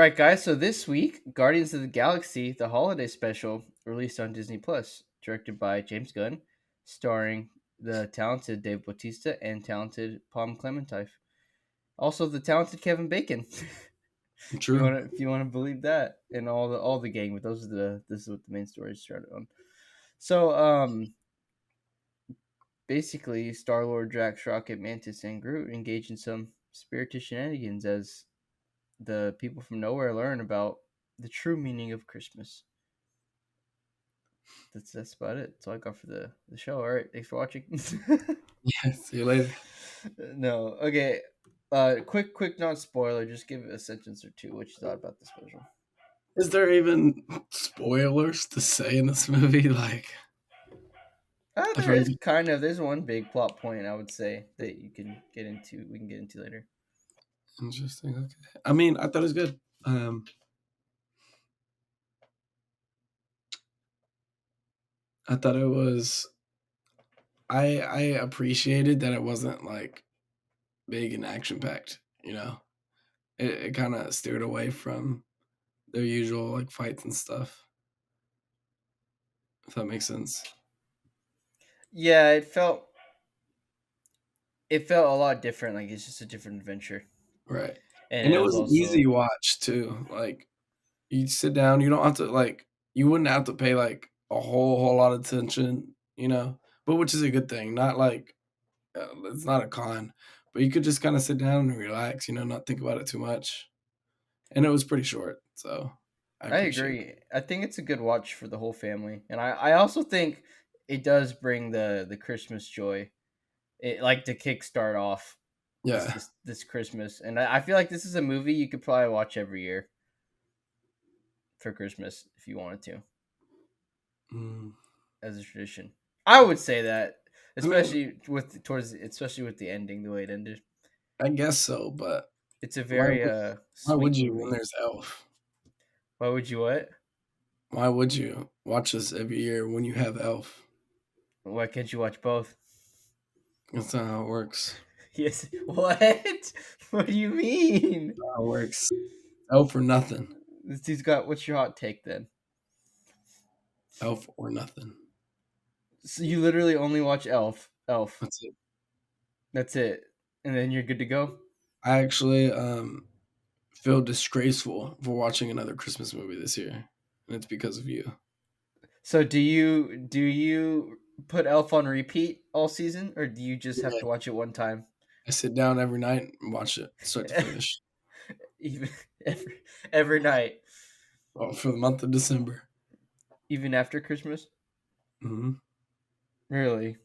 right, guys. So this week, Guardians of the Galaxy, the holiday special, released on Disney Plus, directed by James Gunn, starring the talented Dave Bautista and talented Palm Clementine. Also, the talented Kevin Bacon. True. If you want to believe that, and all the gang, but this is what the main story started on. So, basically, Star Lord, Drax, Rocket, Mantis, and Groot engage in some spirited shenanigans as the people from nowhere learn about the true meaning of Christmas. That's about it. That's all I got for the show. All right, thanks for watching. Yeah. See you later. No, okay. Quick non spoiler. Just give it a sentence or two. What you thought about the special? Is there even spoilers to say in this movie? Like, I've There heard. is kind of. There's one big plot point I would say that you can get into. We can get into later. Interesting. Okay. I mean, I thought it was good. I thought it was. I appreciated that it wasn't like big and action packed. It kind of steered away from their usual like fights and stuff. If that makes sense. Yeah, it felt a lot different. Like it's just a different adventure, Right. and And it it was was an easy also watch too. Like you sit down, you don't have to like you wouldn't have to pay like a whole lot of attention, but which is a good thing. Not like it's not a con, but you could just kind of sit down and relax, not think about it too much. And it was pretty short, so I I appreciate it. agree. I think it's a good watch for the whole family, and I also think it does bring the Christmas joy. It like to kickstart off this Yeah. this this Christmas, and I feel like this is a movie you could probably watch every year for Christmas if you wanted to, Mm. as a tradition. I would say that, I mean, especially with the ending, the way it ended. I guess so, but It's a why very would why would sweet you when movie. there's Elf? Why would you what? Why would you watch this every year when you have Elf? Why can't you watch both? That's not how it works. Yes. What? What do you mean? How it works. Elf or nothing. This dude's got. What's your hot take then? Elf or nothing. So you literally only watch Elf. Elf. That's it. That's it, and then you're good to go. I actually feel disgraceful for watching another Christmas movie this year, and it's because of you. So do you put Elf on repeat all season, or do you just have Yeah. to watch it one time? I sit down every night and watch it start to finish. Even every night, Well, for the month of December. even after Christmas. Hmm. Really?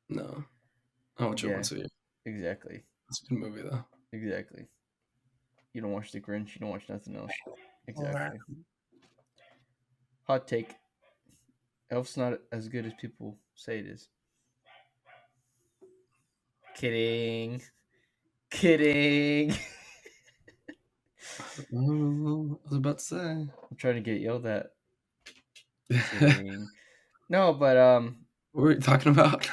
No, I watch it Yeah. once a year. Exactly. It's a good movie though. Exactly. You don't watch The Grinch. You don't watch nothing else. Alright. Exactly. Hot take. Elf's not as good as people say it is. Kidding. Kidding. I was about to say. I'm trying to get yelled at. What Kidding. No, but were you talking about?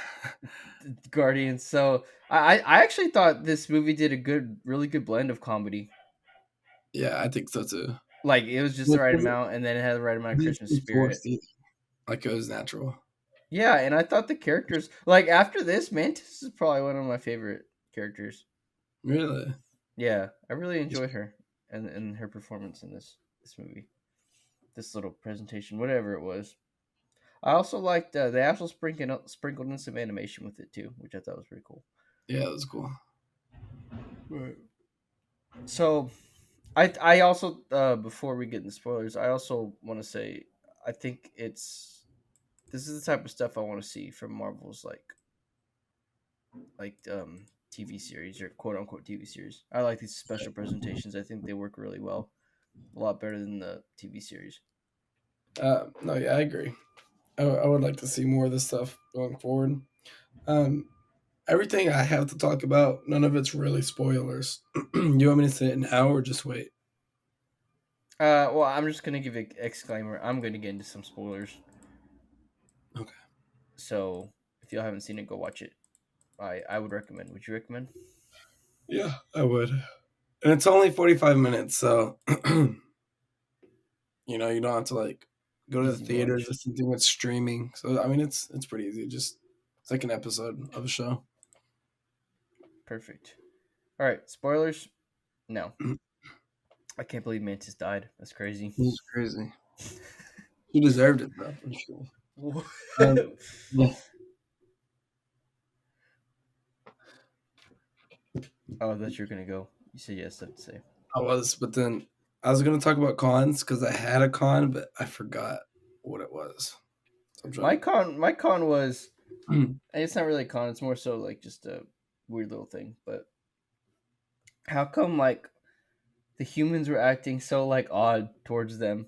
Guardians. So I actually thought this movie did a really good blend of comedy. Yeah, I think so too. Like it was just the It right wasn't amount, and then it had the right amount of Christmas spirit. forced either. Like it was natural. Yeah, and I thought the characters, like after this, Mantis is probably one of my favorite characters. Really? Yeah, I really enjoyed her and her performance in this movie, this little presentation, whatever it was. I also liked they also sprinkled in some animation with it too, which I thought was pretty cool. Yeah, it was cool. Right. So I also before we get into spoilers, I also want to say I think this is the type of stuff I want to see from Marvel's like TV series or quote unquote TV series. I like these special presentations. I think they work really well, a lot better than the TV series. No, yeah, I agree. I would like to see more of this stuff going forward. Um, Everything I have to talk about, none of it's really spoilers. You want me to say it now or just wait? Well, I'm just gonna give an exclaimer. I'm gonna get into some spoilers. Okay. So if you haven't seen it, go watch it. I would recommend. Would you recommend? Yeah, I would. And it's only 45 minutes, so you don't have to like go to the Easy to theaters watch. or something with streaming. So I mean, it's pretty easy. Just it's like an episode of a show. Perfect. All right, spoilers. No, I can't believe Mantis died. That's crazy. It's crazy. He deserved it though, for sure. Yeah, Oh, that's you're gonna go. You said yes. Have to say. I was, but then I was gonna talk about cons because I had a con, but I forgot what it was. So I'm trying My con was. to. It's not really a con. It's more so like just a weird little thing. But how come like the humans were acting so like odd towards them?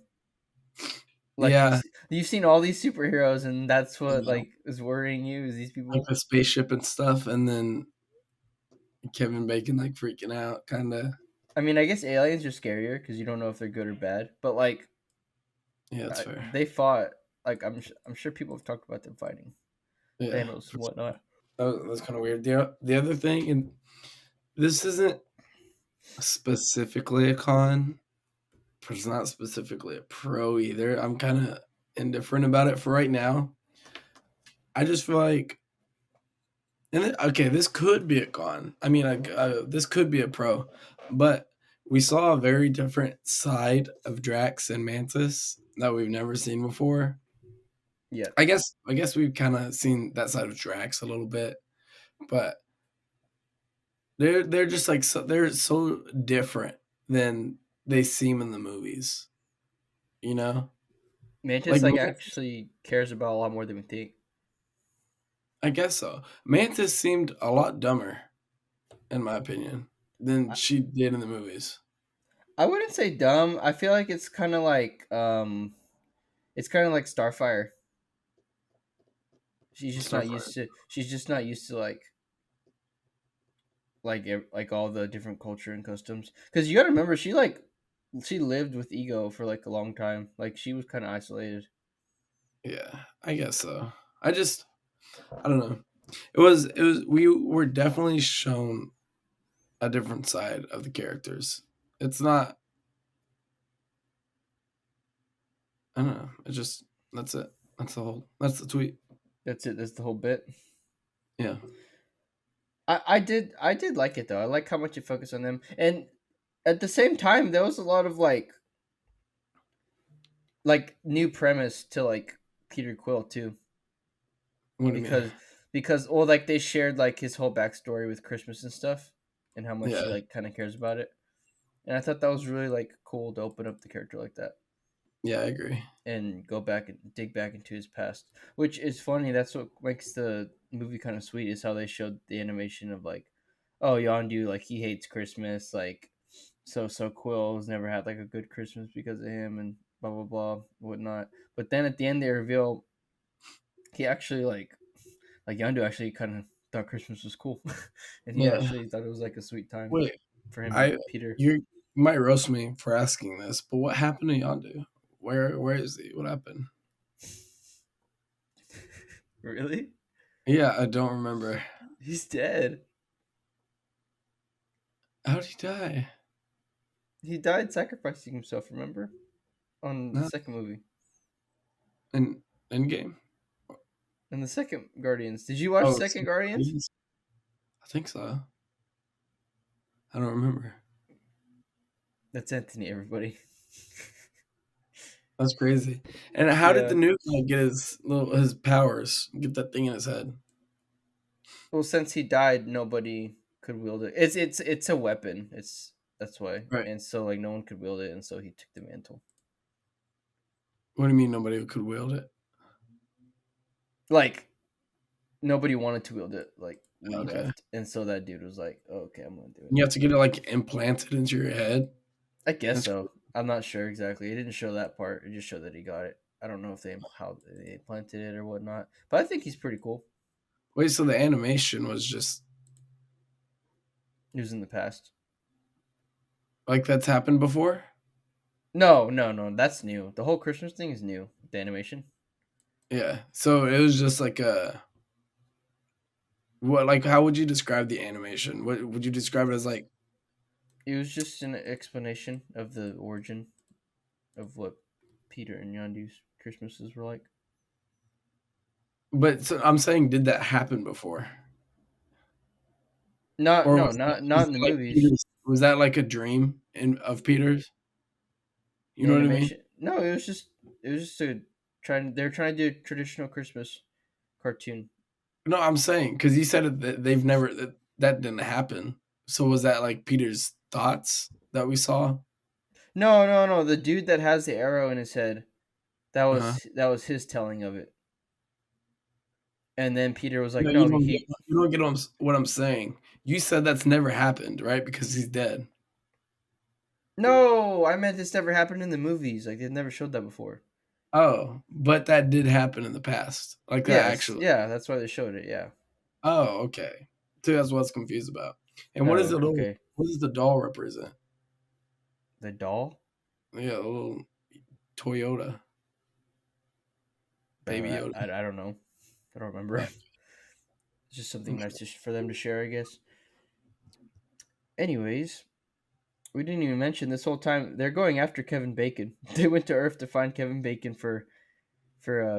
Like Yeah, you've seen all these superheroes, and that's what yeah, like is worrying you is these like people. the spaceship and stuff, and then Kevin Bacon like freaking out, kind of. I mean, I guess aliens are scarier because you don't know if they're good or bad. But like Yeah, that's fair. they fought. Like I'm sure people have talked about them fighting Yeah, Thanos and whatnot. that's kind of weird. The other thing, and this isn't specifically a con, but it's not specifically a pro either. I'm kind of indifferent about it for right now. I just feel like, okay, this could be a con. I mean, this could be a pro, but we saw a very different side of Drax and Mantis that we've never seen before. Yeah, I guess we've kind of seen that side of Drax a little bit, but they're just like they're so different than they seem in the movies. You know, Mantis like like Mantis, actually cares about a lot more than we think. I guess so. Mantis seemed a lot dumber, in my opinion, than I, she did in the movies. I wouldn't say dumb. I feel like it's kind of like Starfire. Starfire. She's just not used to like all the different culture and customs. Because you got to remember, she lived with Ego for like a long time. Like she was kind of isolated. Yeah, I guess so. I don't know. It was we were definitely shown a different side of the characters. It's not. I don't know. It just that's it. That's the tweet. That's it. That's the whole bit. Yeah. I did like it though. I like how much it focused on them, and at the same time, there was a lot of like new premise to like Peter Quill too, What do you mean? because well like they shared like his whole backstory with Christmas and stuff, and how much he Yeah. like kind of cares about it, and I thought that was really like cool to open up the character like that Yeah, I agree. and go back and dig back into his past, which is funny. That's what makes the movie kind of sweet is how they showed the animation of like, oh Yondu like he hates Christmas like so Quill's never had like a good Christmas because of him and blah blah blah whatnot. But then at the end they reveal he actually like Yondu actually kind of thought Christmas was cool, and he Yeah. actually thought it was like a sweet time Wait, for him and I Peter. you might roast me for asking this, but what happened to Yondu? Where is he? What happened? Really? Yeah, I don't remember. He's dead. How'd he die? He died sacrificing himself. Remember on the No, second movie. in Endgame. In the second Guardians. Did you watch Oh, second Guardians? I think so. I don't remember. That's Anthony, everybody. That's crazy. And how did Yeah. the new guy get his powers? Get that thing in his head? Well, since he died, nobody could wield it. It's a weapon. It's that's why, Right. and so like no one could wield it, and so he took the mantle. What do you mean nobody could wield it? Like nobody wanted to wield it. Like when he Okay. left, and so that dude was like, oh, "Okay, I'm gonna do it." You have to get it like implanted into your head. I guess That's so. I'm not sure exactly. It didn't show that part. It just showed that he got it. I don't know if they how they implanted it or whatnot, but I think he's pretty cool. wait. So the animation was just He was in the past. like that's happened before. No, no, no. That's new. The whole Christmas thing is new. The animation. Yeah. So it was just like a what? Like how would you describe the animation? What would you describe it as? Like It was just an explanation of the origin of what Peter and Yondu's Christmases were like. But so I'm saying, did that happen before, Not or no, not was in the that like movies. Peter's? Was that like a dream of Peter's? You know what I mean? Animation. No, it was just a trying. They're trying to do a traditional Christmas cartoon. No, I'm saying because you said that they've never that didn't happen. So was that like Peter's thoughts that we saw? No, no, no. The dude that has the arrow in his head. That Uh-huh. was that was his telling of it. And then Peter was No, like, "No, he you don't get what I'm saying. You said that's never happened, right? Because he's dead. no. I meant this never happened in the movies. Like they never showed that before." Oh, but that did happen in the past, like that Yes, actually. yeah. That's why they showed it. Yeah. Oh, okay. So that's what I was confused about. And what is Oh, the little? okay. What does the doll represent? The doll. Yeah, a little Toyota, baby Yoda. I don't know. I don't remember. Uh, It's just something okay. nice for them to share, I guess. Anyways, we didn't even mention this whole time they're going after Kevin Bacon. They went to Earth to find Kevin Bacon for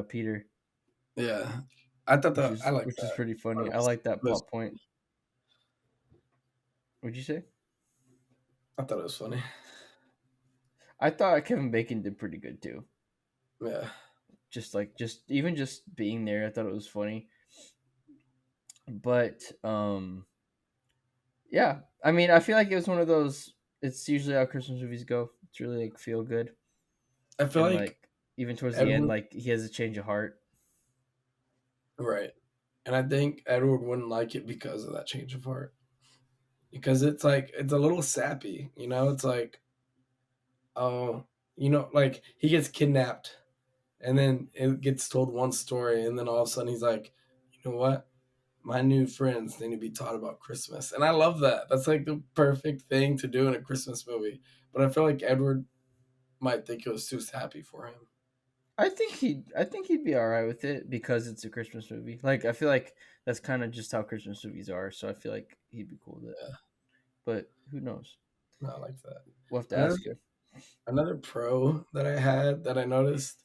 Peter, Yeah, I thought which that I is like which is that. pretty funny. I Honest. like that It was- plot point. What'd you say? I thought it was funny. I thought Kevin Bacon did pretty good too. Yeah, Just being there, I thought it was funny. But yeah, I mean, I feel like it was one of those. It's usually how Christmas movies go. It's really like feel good, I feel and like like even towards the end, Edward. like he has a change of heart. Right, and I think Edward wouldn't like it because of that change of heart. Because it's like it's a little sappy, you know. It's like, oh, like he gets kidnapped, and then it gets told one story, and then all of a sudden he's like, you know what? My new friends need to be taught about Christmas, and I love that. That's like the perfect thing to do in a Christmas movie. But I feel like Edward might think it was too sappy for him. I think he'd be all right with it because it's a Christmas movie. Like I feel like that's kind of just how Christmas movies are. So I feel like he'd be cool with it. Yeah, But who knows? not like that. We'll have to Another ask you. another pro that I had that I noticed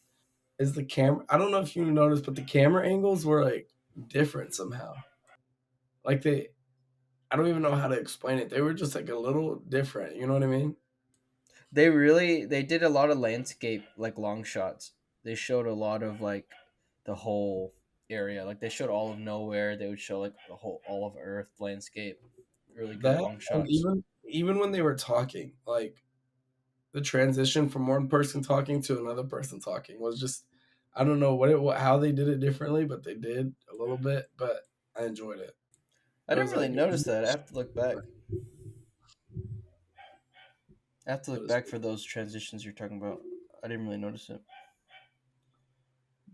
is the camera. I don't know if you noticed, but the camera angles were like different somehow. Like I don't even know how to explain it. They were just like a little different. You know what I mean? They did a lot of landscape like long shots. They showed a lot of like the whole area. Like they showed all of nowhere. They would show like the whole all of Earth landscape. Really good That long and shots. even when they were talking, like the transition from one person talking to another person talking was just I don't know how they did it differently, but they did a little bit. But I enjoyed it. I It didn't was really like notice that. I have to look back. I have to it look was back for those transitions you're talking about. I didn't really notice it.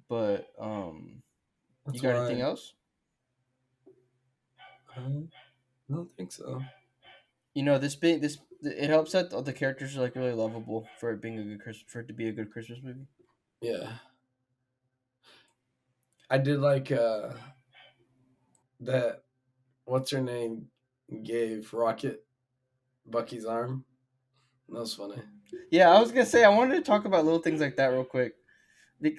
But you that's got anything why else? I don't think so. This it helps that the characters are like really lovable for it being a good for it to be a good Christmas movie. Yeah, I did like that. What's her name? Gave Rocket Bucky's arm. That was funny. Yeah, I was gonna say I wanted to talk about little things like that real quick.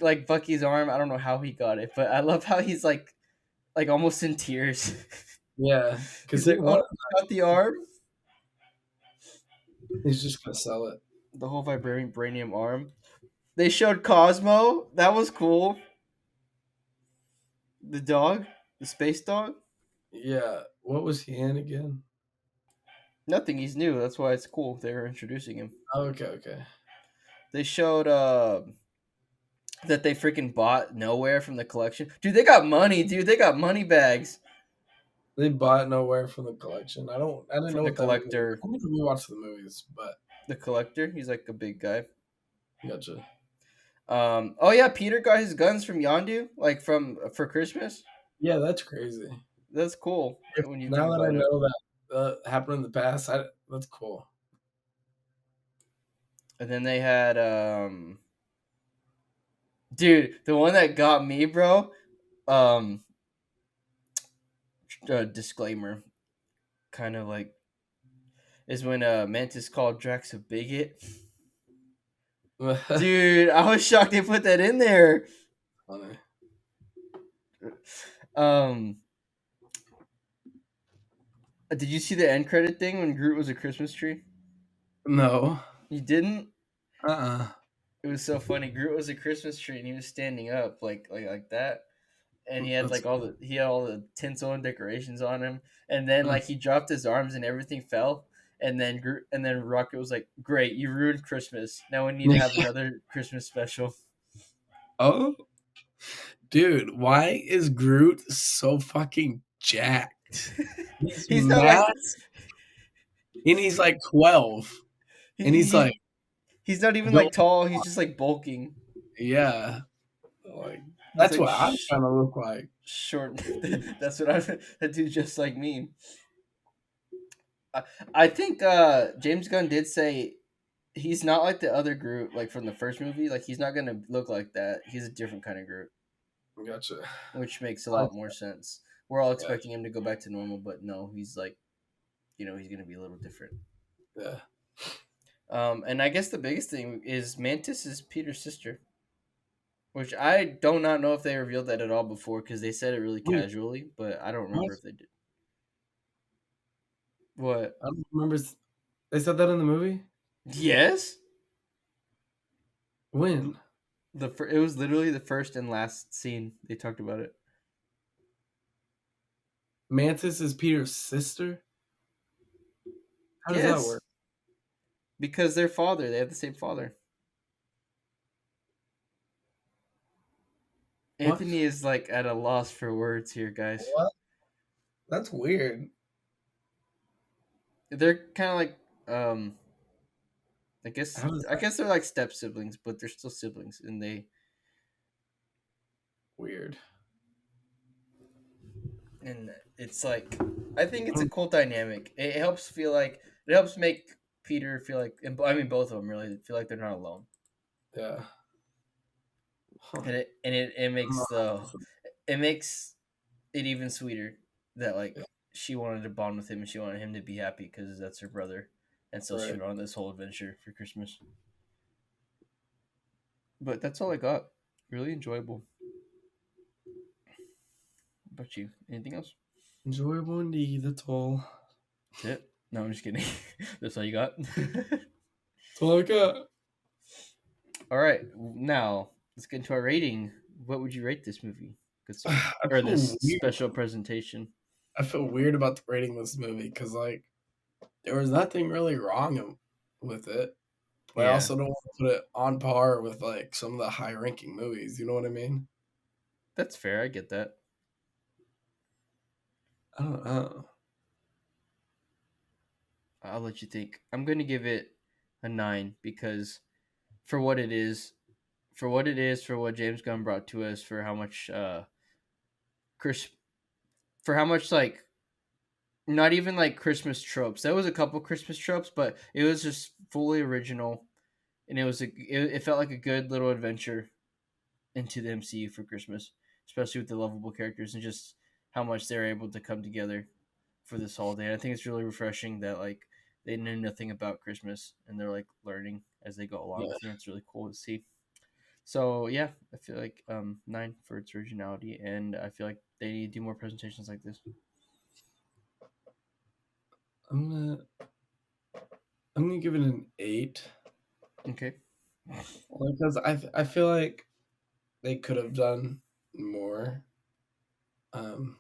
Like Bucky's arm, I don't know how he got it, but I love how he's like almost in tears. Yeah, because He's he like, "Oh, wanted. I got the arm." He's just gonna sell it. The whole vibranium arm. They showed Cosmo. That was cool. The dog, the space dog. Yeah. What was he in again? Nothing. He's new. That's why it's cool. They were introducing him. Oh, okay, okay. They showed that they freaking bought nowhere from the collection. Dude, they got money, dude. They got money bags They bought nowhere from the collection. I didn't from know the what that meant. collector. I need to rewatch the movies, but The collector. He's like a big guy. gotcha. Oh yeah, Peter got his guns from Yondu, like from for Christmas. Yeah, that's crazy. That's cool If when you now think that I about it. know that happened in the past, that's cool. And then they had dude, the one that got me, bro. Um, disclaimer, kind of like is when Mantis called Drax a bigot. Funny. Dude, I was shocked they put that in there. Um, did you see the end credit thing when Groot was a Christmas tree? No. You didn't? Uh-uh. It was so funny. Groot was a Christmas tree and he was standing up like that, and he had That's like all the tinsel and decorations on him, and then like that's he dropped his arms and everything fell, and then and then Rocket was like, "Great, you ruined Christmas. Now we need to have another Christmas special." Oh, dude, why is Groot so fucking jacked? He's He's not like mass and he's like 12 and he's like he he's not even built like tall. He's just like bulking. yeah. Like He's that's like what I'm trying to look like. short. That's what I. That dude's just like me. I, I think James Gunn did say he's not like the other Groot, like from the first movie. Like he's not gonna look like that. He's a different kind of Groot, Gotcha. which makes a Oh, lot more sense. We're all yeah, expecting him to go back to normal, but no, he's like, he's gonna be a little different. yeah. And I guess the biggest thing is Mantis is Peter's sister, which I do not know if they revealed that at all before because they said it really Wait, casually, but I don't what? remember if they did. What? I don't remember. They said that in the movie. Yes. When It was literally the first and last scene they talked about it. Mantis is Peter's sister. How does that Yes, work? because their father, they have the same father. What? Anthony is like at a loss for words here, guys. What? That's weird. They're kind of like I guess How does I that guess they're like step siblings, but they're still siblings, weird? and it's like I think I it's a don't, cool dynamic. It helps make Peter feel like, and I mean both of them really feel like they're not alone, yeah. Huh. and I don't know it makes it even sweeter that yeah, like she wanted to bond with him and she wanted him to be happy because that's her brother, and so she right. went on this whole adventure for Christmas. But that's all I got. Really enjoyable. What about you? Anything else? Enjoyable indeed. That's all. That's it. No, I'm just kidding. That's all you got. That's all I got. All right, now let's get into our rating. What would you rate this movie? Good sir, I or feel this weird. special presentation? I feel weird about rating this movie because like there was nothing really wrong with it. But I Yeah, also don't want to put it on par with like some of the high ranking movies. You know what I mean? that's fair. I get that. I don't know. I'll let you think. I'm going to give it a 9 because for what it is, for what James Gunn brought to us, for how much Chris, for how much like not even like Christmas tropes. There was a couple Christmas tropes, but it was just fully original, and it felt like a good little adventure into the MCU for Christmas, especially with the lovable characters and just how much they're able to come together for this holiday. And I think it's really refreshing that like they knew nothing about Christmas and they're like learning as they go along. I Yeah, think it's really cool to see. So yeah, I feel like 9 for its originality, and I feel like they need to do more presentations like this. I'm gonna I'm gonna give it an 8 Okay. because I feel like they could have done more. Um,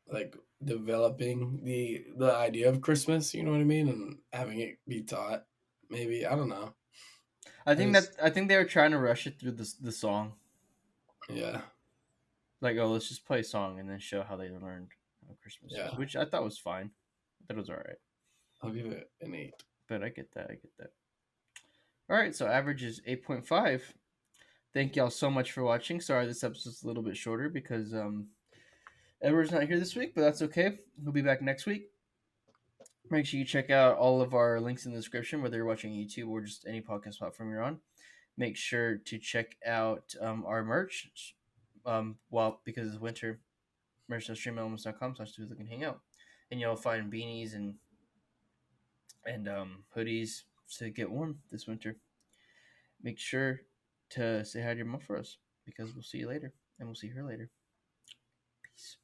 like developing the idea of Christmas. You know what I mean, and having it be taught. Maybe I don't know. I just I think they were trying to rush it through the song. yeah Like, oh, let's just play a song and then show how they learned how Christmas is, yeah. which I thought was fine. That was all right. I'll give it an 8. But I get that. I get that. All right, so average is 8.5. Thank y'all so much for watching. Sorry this episode's a little bit shorter because Edward's not here this week, but that's okay. He'll be back next week. Make sure you check out all of our links in the description, whether you're watching YouTube or just any podcast platform you're on. Make sure to check out our merch. Well, because it's winter, merch.streamelements.com/Hooligan Hangout. and you'll find beanies and hoodies to get warm this winter. Make sure to say hi to your mom for us because we'll see you later and we'll see her later. Peace.